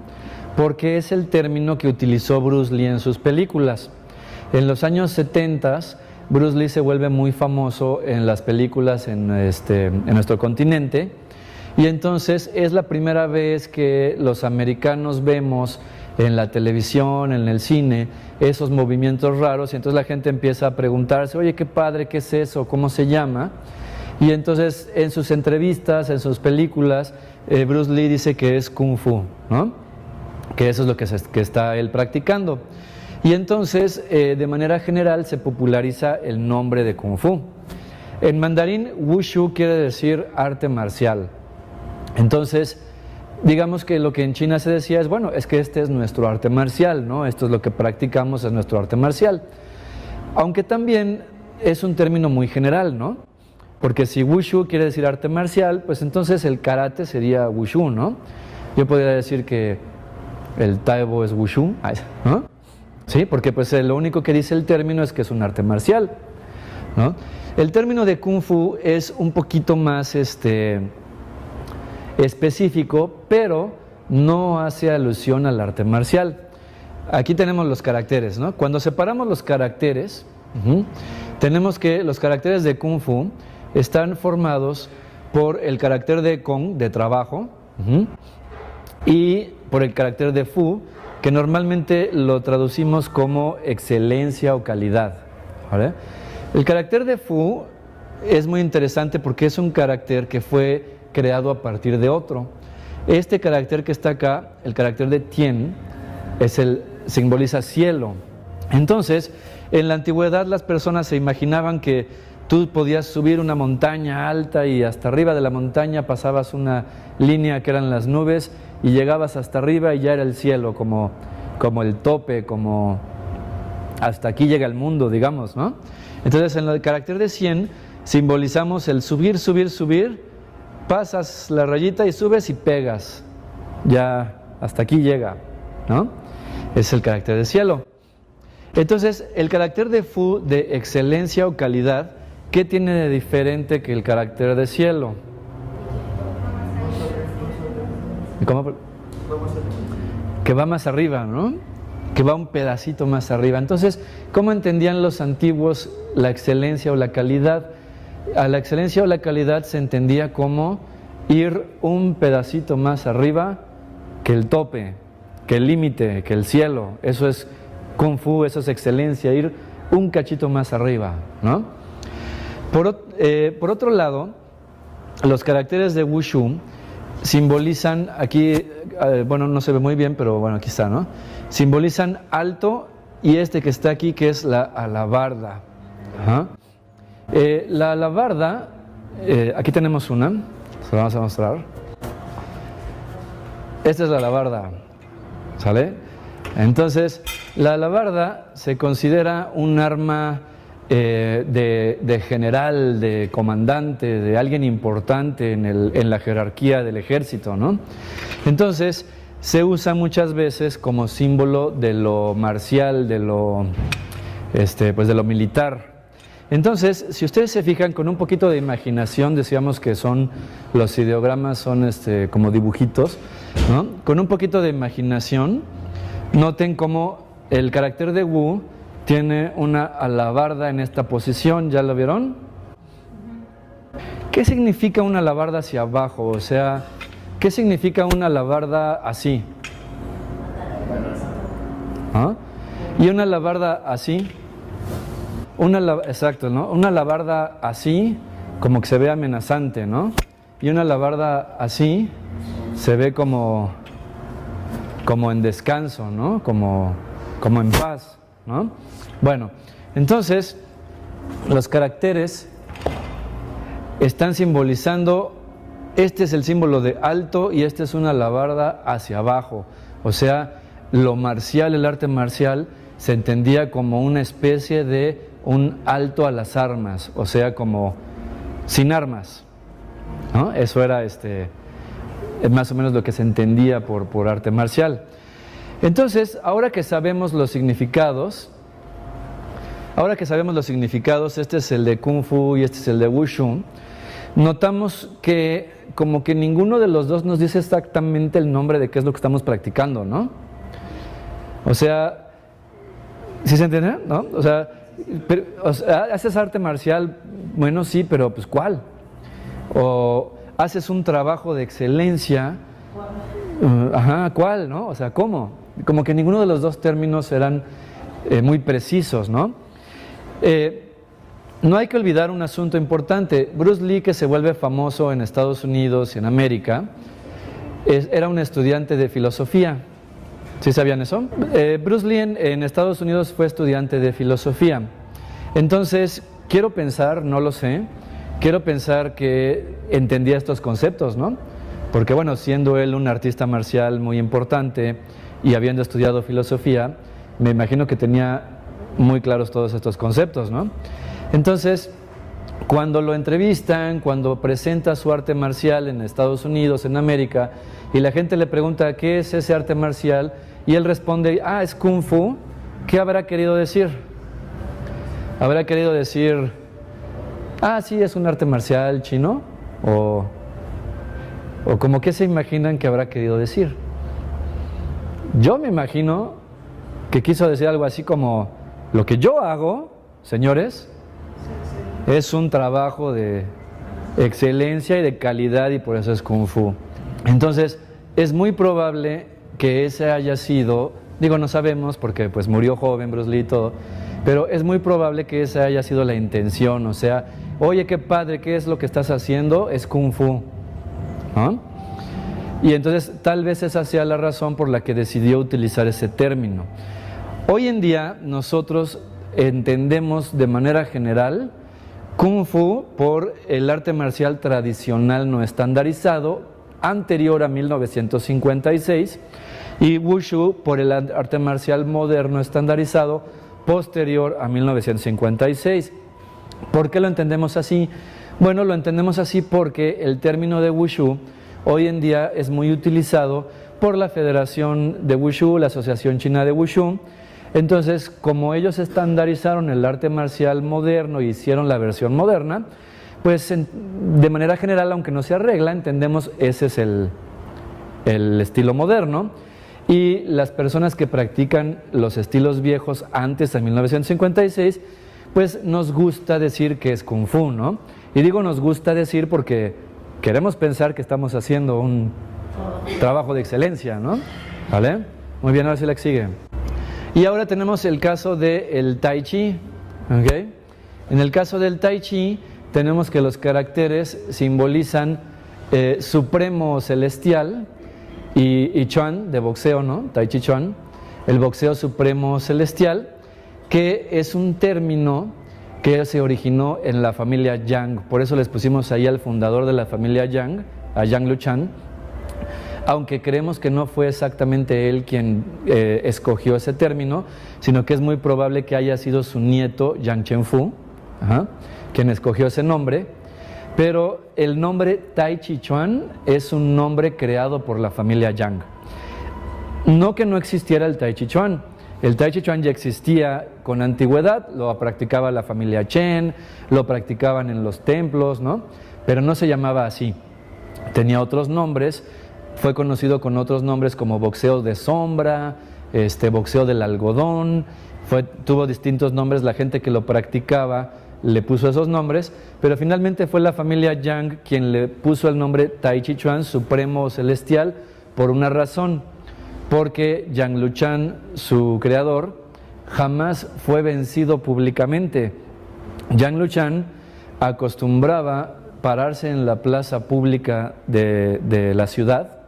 porque es el término que utilizó Bruce Lee en sus películas. En los años 70, Bruce Lee se vuelve muy famoso en las películas en nuestro continente, y entonces es la primera vez que los americanos vemos en la televisión, en el cine, esos movimientos raros, y entonces la gente empieza a preguntarse, oye, qué padre, ¿qué es eso? ¿Cómo se llama? Y entonces en sus entrevistas, en sus películas, Bruce Lee dice que es Kung Fu, ¿no? Que eso es lo que está él practicando. Y entonces, de manera general, se populariza el nombre de Kung Fu. En mandarín, Wushu quiere decir arte marcial. Entonces, digamos que lo que en China se decía es, bueno, es que este es nuestro arte marcial, ¿no? Esto es lo que practicamos, es nuestro arte marcial. Aunque también es un término muy general, ¿no? Porque si Wushu quiere decir arte marcial, pues entonces el karate sería Wushu, ¿no? Yo podría decir que el Taebo es Wushu, ¿no? Sí, porque pues lo único que dice el término es que es un arte marcial, ¿no? El término de Kung Fu es un poquito más específico, pero no hace alusión al arte marcial. Aquí tenemos los caracteres, ¿no? Cuando separamos los caracteres, tenemos que los caracteres de Kung Fu están formados por el carácter de Kong, de trabajo, y por el carácter de Fu, que normalmente lo traducimos como excelencia o calidad, ¿vale? El carácter de Fu es muy interesante porque es un carácter que fue creado a partir de otro. Este carácter que está acá, el carácter de Tien, simboliza cielo. Entonces, en la antigüedad las personas se imaginaban que tú podías subir una montaña alta y hasta arriba de la montaña pasabas una línea que eran las nubes y llegabas hasta arriba y ya era el cielo, como el tope, como hasta aquí llega el mundo, digamos, ¿no? Entonces en el carácter de 100 simbolizamos el subir, subir, subir, pasas la rayita y subes y pegas, ya hasta aquí llega, ¿no? Es el carácter de cielo. Entonces el carácter de Fu, de excelencia o calidad, ¿qué tiene de diferente que el carácter de cielo? ¿Cómo? Que va más arriba, ¿no? Que va un pedacito más arriba. Entonces, ¿cómo entendían los antiguos la excelencia o la calidad? A la excelencia o la calidad se entendía como ir un pedacito más arriba que el tope, que el límite, que el cielo. Eso es Kung Fu, eso es excelencia, ir un cachito más arriba, ¿no? Por otro lado, los caracteres de Wushu simbolizan, aquí, bueno, no se ve muy bien, pero bueno, aquí está, ¿no? Simbolizan alto y este que está aquí, que es la alabarda. Ajá. La alabarda, aquí tenemos una, se la vamos a mostrar. Esta es la alabarda, ¿sale? Entonces, la alabarda se considera un arma de general, de comandante, de alguien importante en la jerarquía del ejército, ¿no? Entonces, se usa muchas veces como símbolo de lo marcial, de lo militar. Entonces, si ustedes se fijan, con un poquito de imaginación, decíamos que los ideogramas son como dibujitos, ¿no? Con un poquito de imaginación, noten cómo el carácter de Wu tiene una alabarda en esta posición, ¿ya lo vieron? ¿Qué significa una alabarda hacia abajo? O sea, ¿qué significa una alabarda así? ¿Ah? ¿Y una alabarda así? Exacto, ¿no? Una alabarda así, como que se ve amenazante, ¿no? Y una alabarda así se ve como en descanso, ¿no? Como en paz, ¿no? Bueno, entonces los caracteres están simbolizando, este es el símbolo de alto y este es una alabarda hacia abajo. O sea, lo marcial, el arte marcial, se entendía como una especie de un alto a las armas, o sea, como sin armas, ¿no? Eso era es más o menos lo que se entendía por arte marcial. Entonces, ahora que sabemos los significados, este es el de Kung Fu y este es el de Wushu, notamos que como que ninguno de los dos nos dice exactamente el nombre de qué es lo que estamos practicando, ¿no? O sea, ¿sí se entiende? ¿No? O sea, ¿haces arte marcial? Bueno, sí, pero pues ¿cuál? O haces un trabajo de excelencia, ¿cuál? ¿No? O sea, ¿cómo? Como que ninguno de los dos términos eran muy precisos, ¿no? No hay que olvidar un asunto importante. Bruce Lee, que se vuelve famoso en Estados Unidos y en América, era un estudiante de filosofía. ¿Sí sabían eso? Bruce Lee en Estados Unidos fue estudiante de filosofía. Entonces, quiero pensar, no lo sé, quiero pensar que entendía estos conceptos, ¿no? Porque bueno, siendo él un artista marcial muy importante y habiendo estudiado filosofía, me imagino que tenía muy claros todos estos conceptos, ¿no? Entonces, cuando lo entrevistan, cuando presenta su arte marcial en Estados Unidos, en América, y la gente le pregunta ¿qué es ese arte marcial? Y él responde, es Kung Fu. ¿Qué habrá querido decir? ¿Habrá querido decir, sí, es un arte marcial chino? ¿O como qué se imaginan que habrá querido decir? Yo me imagino que quiso decir algo así como, lo que yo hago, señores, es un trabajo de excelencia y de calidad y por eso es Kung Fu. Entonces, es muy probable que ese haya sido, digo, no sabemos porque pues murió joven Bruce Lee y todo, pero es muy probable que esa haya sido la intención, o sea, oye, qué padre, ¿qué es lo que estás haciendo? Es Kung Fu, ¿no? Y entonces tal vez esa sea la razón por la que decidió utilizar ese término. Hoy en día nosotros entendemos de manera general Kung Fu por el arte marcial tradicional no estandarizado anterior a 1956 y Wushu por el arte marcial moderno estandarizado posterior a 1956. ¿Por qué lo entendemos así? Bueno, lo entendemos así porque el término de Wushu hoy en día es muy utilizado por la Federación de Wushu, la Asociación China de Wushu. Entonces, como ellos estandarizaron el arte marcial moderno y hicieron la versión moderna, pues de manera general, aunque no se arregla, entendemos ese es el estilo moderno. Y las personas que practican los estilos viejos antes de 1956, pues nos gusta decir que es Kung Fu, ¿no? Y digo nos gusta decir porque queremos pensar que estamos haciendo un trabajo de excelencia, ¿no? ¿Vale? Muy bien, ahora sí la que sigue. Y ahora tenemos el caso del Tai Chi. ¿Okay? En el caso del Tai Chi, tenemos que los caracteres simbolizan supremo celestial y Chuan, de boxeo, ¿no? Tai Chi Chuan, el boxeo supremo celestial, que es un término que se originó en la familia Yang. Por eso les pusimos ahí al fundador de la familia Yang, a Yang Luchan, aunque creemos que no fue exactamente él quien escogió ese término, sino que es muy probable que haya sido su nieto, Yang Chenfu, quien escogió ese nombre. Pero el nombre Tai Chi Chuan es un nombre creado por la familia Yang. No que no existiera el Tai Chi Chuan. El Tai Chi Chuan ya existía con antigüedad, lo practicaba la familia Chen, lo practicaban en los templos, ¿no? Pero no se llamaba así. Tenía otros nombres, fue conocido con otros nombres como boxeo de sombra, boxeo del algodón, tuvo distintos nombres, la gente que lo practicaba le puso esos nombres, pero finalmente fue la familia Yang quien le puso el nombre Tai Chi Chuan, supremo celestial, por una razón, porque Yang Luchan, su creador, jamás fue vencido públicamente. Yang Luchan acostumbraba pararse en la plaza pública de la ciudad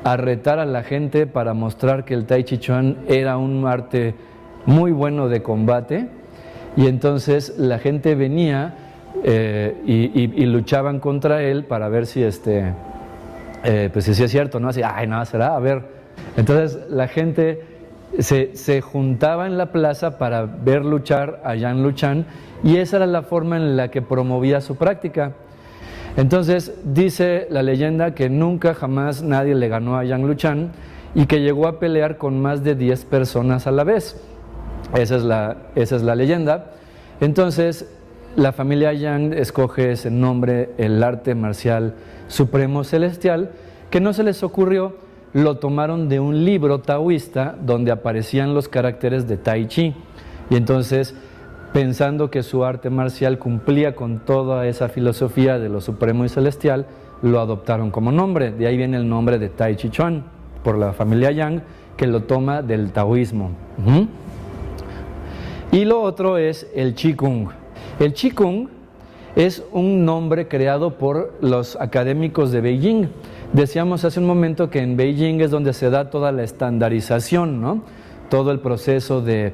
a retar a la gente para mostrar que el Tai Chi Chuan era un arte muy bueno de combate, y entonces la gente venía y luchaban contra él para ver si pues si es cierto, ¿no? Así, ay, no, será, a ver. Entonces la gente se juntaba en la plaza para ver luchar a Yang Luchan, y esa era la forma en la que promovía su práctica. Entonces dice la leyenda que nunca jamás nadie le ganó a Yang Luchan, y que llegó a pelear con más de 10 personas a la vez. Esa es la leyenda. Entonces la familia Yang escoge ese nombre, el arte marcial supremo celestial, que no se les ocurrió, lo tomaron de un libro taoísta donde aparecían los caracteres de Tai Chi, y entonces, pensando que su arte marcial cumplía con toda esa filosofía de lo supremo y celestial, lo adoptaron como nombre. De ahí viene el nombre de Tai Chi Chuan, por la familia Yang, que lo toma del taoísmo. Y lo otro es el Qigong. El Qigong es un nombre creado por los académicos de Beijing. Decíamos hace un momento que en Beijing es donde se da toda la estandarización, ¿no? Todo el proceso de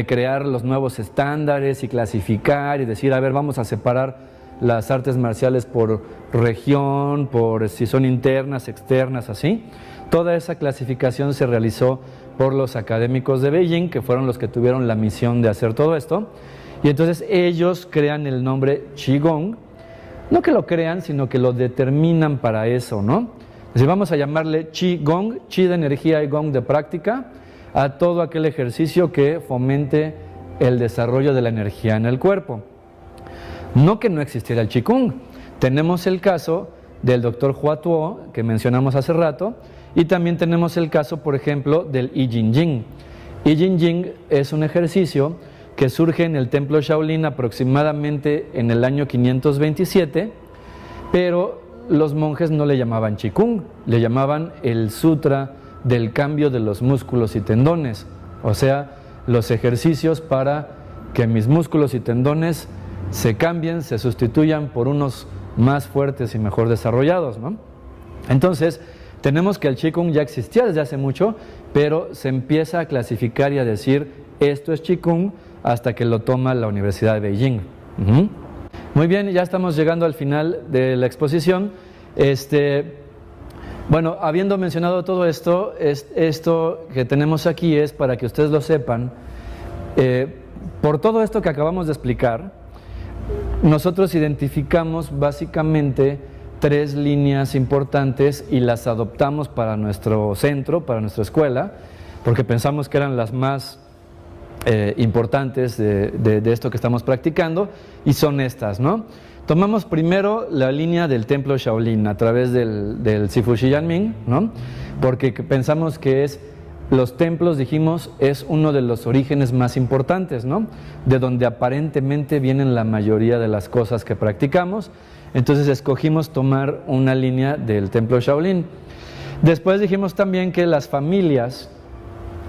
crear los nuevos estándares y clasificar y decir, a ver, vamos a separar las artes marciales por región, por si son internas, externas, así. Toda esa clasificación se realizó por los académicos de Beijing, que fueron los que tuvieron la misión de hacer todo esto, y entonces ellos crean el nombre Qigong. No que lo crean, sino que lo determinan para eso, ¿no? Entonces vamos a llamarle Qigong, Qi de energía y Gong de práctica, a todo aquel ejercicio que fomente el desarrollo de la energía en el cuerpo. No que no existiera el Qigong. Tenemos el caso del doctor Hua Tuo, que mencionamos hace rato, y también tenemos el caso, por ejemplo, del I Ching Ching. I Ching Ching es un ejercicio que surge en el templo Shaolin aproximadamente en el año 527, pero los monjes no le llamaban Qigong, le llamaban el sutra del cambio de los músculos y tendones, o sea, los ejercicios para que mis músculos y tendones se cambien, se sustituyan por unos más fuertes y mejor desarrollados, ¿no? Entonces, tenemos que el Qigong ya existía desde hace mucho, pero se empieza a clasificar y a decir, esto es Qigong, hasta que lo toma la Universidad de Beijing. Muy bien, ya estamos llegando al final de la exposición. Bueno, habiendo mencionado todo esto, esto que tenemos aquí es para que ustedes lo sepan. Por todo esto que acabamos de explicar, nosotros identificamos básicamente 3 líneas importantes y las adoptamos para nuestro centro, para nuestra escuela, porque pensamos que eran las más importantes de esto que estamos practicando, y son estas, ¿no? Tomamos primero la línea del templo Shaolin a través del Sifu Shi Yanming, ¿no? Porque pensamos que los templos, dijimos, es uno de los orígenes más importantes, ¿no? De donde aparentemente vienen la mayoría de las cosas que practicamos. Entonces escogimos tomar una línea del templo Shaolin. Después dijimos también que las familias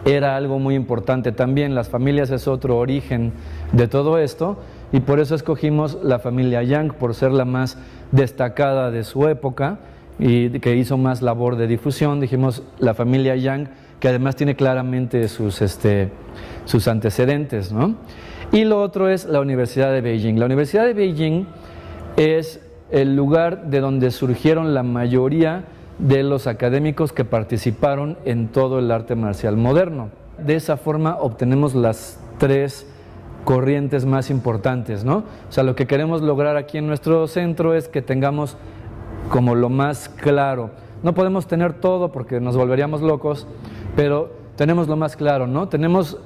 era algo muy importante también. Las familias es otro origen de todo esto y por eso escogimos la familia Yang, por ser la más destacada de su época y que hizo más labor de difusión. Dijimos la familia Yang, que además tiene claramente sus antecedentes, ¿no? Y lo otro es la Universidad de Beijing. La Universidad de Beijing es el lugar de donde surgieron la mayoría de los académicos que participaron en todo el arte marcial moderno. De esa forma obtenemos las tres corrientes más importantes, ¿no? O sea, lo que queremos lograr aquí en nuestro centro es que tengamos como lo más claro. No podemos tener todo porque nos volveríamos locos, pero tenemos lo más claro, ¿no? Tenemos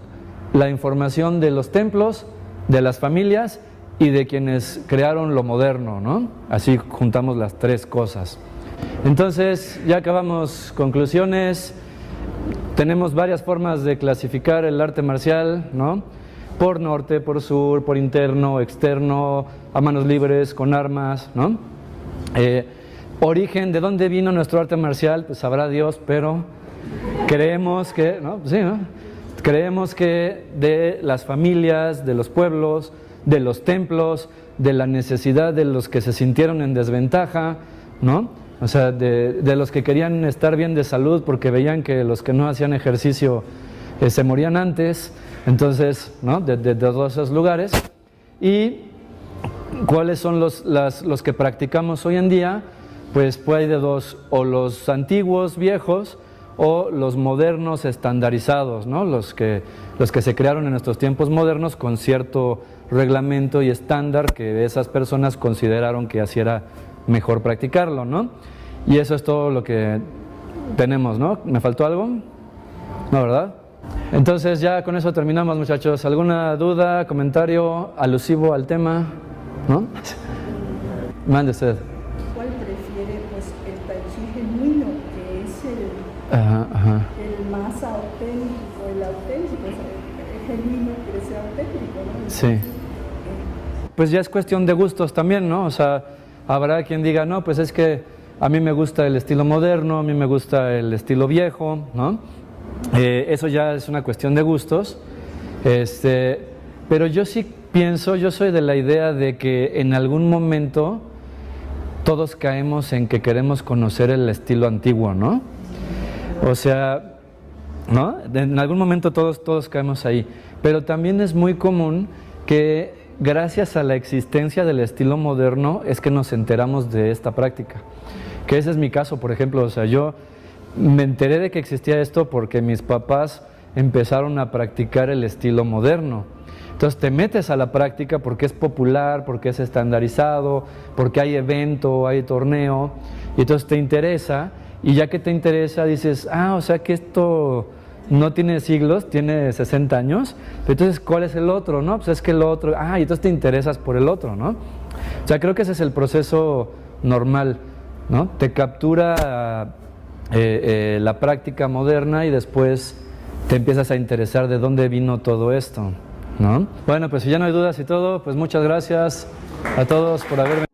la información de los templos, de las familias y de quienes crearon lo moderno, ¿no? Así juntamos las tres cosas. Entonces, ya acabamos conclusiones. Tenemos varias formas de clasificar el arte marcial, ¿no? Por norte, por sur, por interno, externo, a manos libres, con armas, ¿no? Origen, ¿de dónde vino nuestro arte marcial? Pues sabrá Dios, pero creemos que, ¿no? Sí, ¿no? Creemos que de las familias, de los pueblos, de los templos, de la necesidad de los que se sintieron en desventaja, ¿no? O sea, de los que querían estar bien de salud porque veían que los que no hacían ejercicio se morían antes, entonces, ¿no? De todos esos lugares. ¿Y cuáles son los que practicamos hoy en día? Pues hay de dos, o los antiguos, viejos, o los modernos estandarizados, ¿no? Los que se crearon en nuestros tiempos modernos con cierto reglamento y estándar que esas personas consideraron que así era mejor practicarlo, ¿no? Y eso es todo lo que tenemos, ¿no? ¿Me faltó algo? No, ¿verdad? Entonces ya con eso terminamos, muchachos. ¿Alguna duda, comentario alusivo al tema? ¿No? Mande usted. ¿Cuál prefiere? Pues el tai chi genuino, que es el más auténtico, el auténtico, es el genuino quiere ser auténtico, ¿no? Sí. Pues ya es cuestión de gustos también, ¿no? O sea, habrá quien diga, no, pues es que a mí me gusta el estilo moderno, a mí me gusta el estilo viejo, ¿no? Eso ya es una cuestión de gustos. Pero yo sí pienso, yo soy de la idea de que en algún momento todos caemos en que queremos conocer el estilo antiguo, ¿no? O sea, ¿no? En algún momento todos caemos ahí. Pero también es muy común que gracias a la existencia del estilo moderno es que nos enteramos de esta práctica. Que ese es mi caso, por ejemplo. O sea, yo me enteré de que existía esto porque mis papás empezaron a practicar el estilo moderno. Entonces te metes a la práctica porque es popular, porque es estandarizado, porque hay evento, hay torneo, y entonces te interesa, y ya que te interesa dices, o sea que esto no tiene siglos, tiene 60 años, entonces ¿cuál es el otro? ¿No? Pues es que el otro, y entonces te interesas por el otro, ¿no? O sea, creo que ese es el proceso normal, ¿no? Te captura la práctica moderna y después te empiezas a interesar de dónde vino todo esto, ¿no? Bueno, pues si ya no hay dudas y todo, pues muchas gracias a todos por haberme